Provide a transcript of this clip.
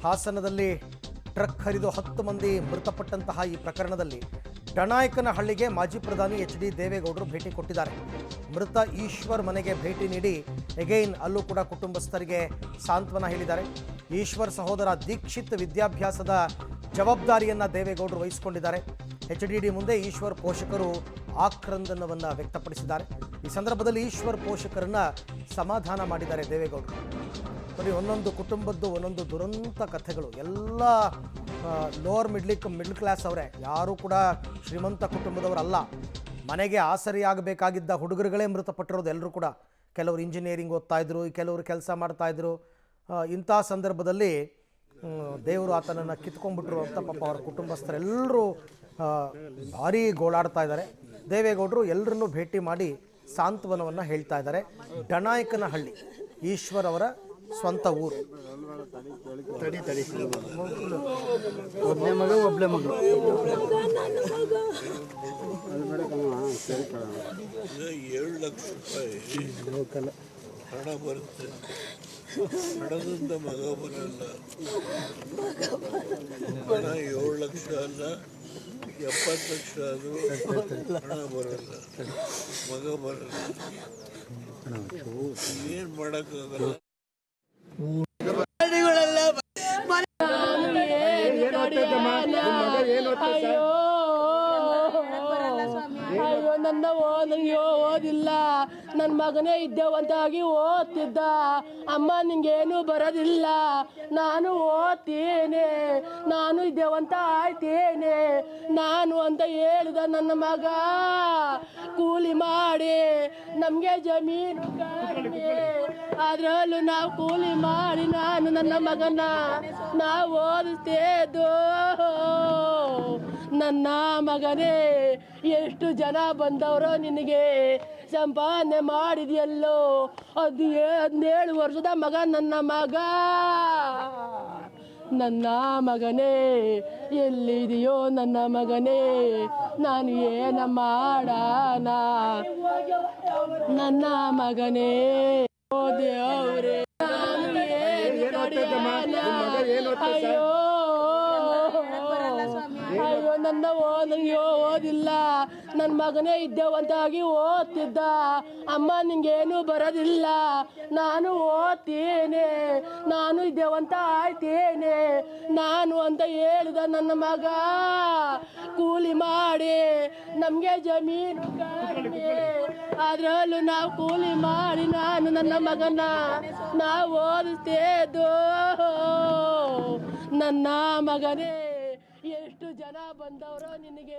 ಹಾಸನದಲ್ಲಿ ಟ್ರಕ್ ಹರಿದು 10 ಮಂದಿ ಮೃತಪಟ್ಟಂತಹ ಈ ಪ್ರಕರಣದಲ್ಲಿ ಡನಾಯಕನಹಳ್ಳಿಗೆ ಮಾಜಿ ಪ್ರಧಾನಿ ಎಚ್.ಡಿ. ದೇವೇಗೌಡರು ಭೇಟಿ ಕೊಟ್ಟಿದ್ದಾರೆ. ಮೃತ ಈಶ್ವರ್ ಮನೆಗೆ ಭೇಟಿ ನೀಡಿ ಅಲ್ಲೂ ಕೂಡ ಕುಟುಂಬಸ್ಥರಿಗೆ ಸಾಂತ್ವನ ಹೇಳಿದ್ದಾರೆ. ಈಶ್ವರ್ ಸಹೋದರ ದೀಕ್ಷಿತ್ ವಿದ್ಯಾಭ್ಯಾಸದ ಜವಾಬ್ದಾರಿಯನ್ನು ದೇವೇಗೌಡರು ವಹಿಸಿಕೊಂಡಿದ್ದಾರೆ. ಎಚ್.ಡಿ. ಮುಂದೆ ಈಶ್ವರ್ ಪೋಷಕರು ಆಕ್ರಂದನವನ್ನು ವ್ಯಕ್ತಪಡಿಸಿದ್ದಾರೆ. ಈ ಸಂದರ್ಭದಲ್ಲಿ ಈಶ್ವರ್ ಪೋಷಕರನ್ನ ಸಮಾಧಾನ ಮಾಡಿದ್ದಾರೆ ದೇವೇಗೌಡರು. ಬರೀ ಒಂದೊಂದು ಕುಟುಂಬದ್ದು ಒಂದೊಂದು ದುರಂತ ಕಥೆಗಳು. ಎಲ್ಲ ಲೋವರ್ ಮಿಡ್ಲ್ ಕ್ಲಾಸ್ ಅವರೇ, ಯಾರೂ ಕೂಡ ಶ್ರೀಮಂತ ಕುಟುಂಬದವರಲ್ಲ. ಮನೆಗೆ ಆಸರಿಯಾಗಬೇಕಾಗಿದ್ದ ಹುಡುಗರುಗಳೇ ಮೃತಪಟ್ಟಿರೋದು. ಎಲ್ಲರೂ ಕೂಡ ಕೆಲವರು ಇಂಜಿನಿಯರಿಂಗ್ ಓದ್ತಾಯಿದ್ರು, ಕೆಲವರು ಕೆಲಸ ಮಾಡ್ತಾಯಿದ್ರು. ಇಂಥ ಸಂದರ್ಭದಲ್ಲಿ ದೇವರು ಆತನನ್ನು ಕಿತ್ಕೊಂಡ್ಬಿಟ್ರು ಅಂತ ಪಾಪ ಅವರ ಕುಟುಂಬಸ್ಥರೆಲ್ಲರೂ ಭಾರೀ ಗೋಳಾಡ್ತಾ ಇದ್ದಾರೆ. ದೇವೇಗೌಡರು ಎಲ್ಲರನ್ನೂ ಭೇಟಿ ಮಾಡಿ ಸಾಂತ್ವನವನ್ನು ಹೇಳ್ತಾ ಇದ್ದಾರೆ. ಡನಾಯಕನಹಳ್ಳಿ ಈಶ್ವರ್ ಅವರ ಸ್ವಂತ ಊರು. ಒಬ್ಬನೇ ಮಗ 7 ಲಕ್ಷ ರೂಪಾಯಿ ಹಣ ಬರುತ್ತೆ. ಹಣದಿಂದ ಮಗ ಬರಲ್ಲ. ಹಣ 7 ಲಕ್ಷ ಅಲ್ಲ, 70 ಲಕ್ಷ ಆದರೂ ಹಣ ಬರಲ್ಲ, ಮಗ ಬರಲ್ಲ. ಏನು ಮಾಡೋಕ್ಕಾಗಲ್ಲ. ಅಯ್ಯೋ ನನ್ನ ನನಗೆ ಓದಿಲ್ಲ, ನನ್ನ ಮಗನೇ ಇದ್ದೇವಂತಾಗಿ ಓದ್ತಿದ್ದ. ಅಮ್ಮ ನಿಂಗೇನು ಬರೋದಿಲ್ಲ, ನಾನು ಓದ್ತೀನಿ, ನಾನು ಇದ್ದೇವಂತ ಆಯ್ತೇನೆ ನಾನು ಅಂತ ಹೇಳಿದ ನನ್ನ ಮಗ. ಕೂಲಿ ಮಾಡಿ ನಮಗೆ ಜಮೀನು ಕಡಿಮೆ, ಅದರಲ್ಲೂ ನಾವು ಕೂಲಿ ಮಾಡಿ ನಾನು ನನ್ನ ಮಗನ ನಾವು ಓದಿಸ್ತೇದು. ನನ್ನ ಮಗನೇ, ಎಷ್ಟು ಜನ ಬಂದವರೋ ನಿನಗೆ, ಸಂಪಾದನೆ ಮಾಡಿದೆಯಲ್ಲೋ. 17 ವರ್ಷದ ಮಗ ನನ್ನ ಮಗ. ನನ್ನ ಮಗನೇ ಎಲ್ಲಿದೆಯೋ ನನ್ನ ಮಗನೇ, ನಾನು ಏನ ಮಾಡಾನ ನನ್ನ ಮಗನೇ. ಓ ದೇವ್ರೇ, ನಾನು ಅಯ್ಯೋ ಅಯ್ಯೋ ನನ್ನ ನನಗೆ ಓದಿಲ್ಲ, ನನ್ನ ಮಗನೇ ಇದ್ದೇವಂತಾಗಿ ಓದ್ತಿದ್ದ. ಅಮ್ಮ ನಿಂಗೇನು ಬರೋದಿಲ್ಲ, ನಾನು ಓದ್ತೀನಿ, ನಾನು ಇದ್ದೇವಂತ ಆಯ್ತೇನೆ ನಾನು ಅಂತ ಹೇಳಿದ ನನ್ನ ಮಗ. ಕೂಲಿ ಮಾಡಿ ನಮಗೆ ಜಮೀನು ಕಡಿಮೆ, ಅದರಲ್ಲೂ ನಾವು ಕೂಲಿ ಮಾಡಿ ನಾನು ನನ್ನ ಮಗನ ನಾವು ಓದಿಸ್ತೇದು. ನನ್ನ ಮಗನೇ, ಎಷ್ಟು ಜನ ಬಂದವರೋ ನಿನಗೆ.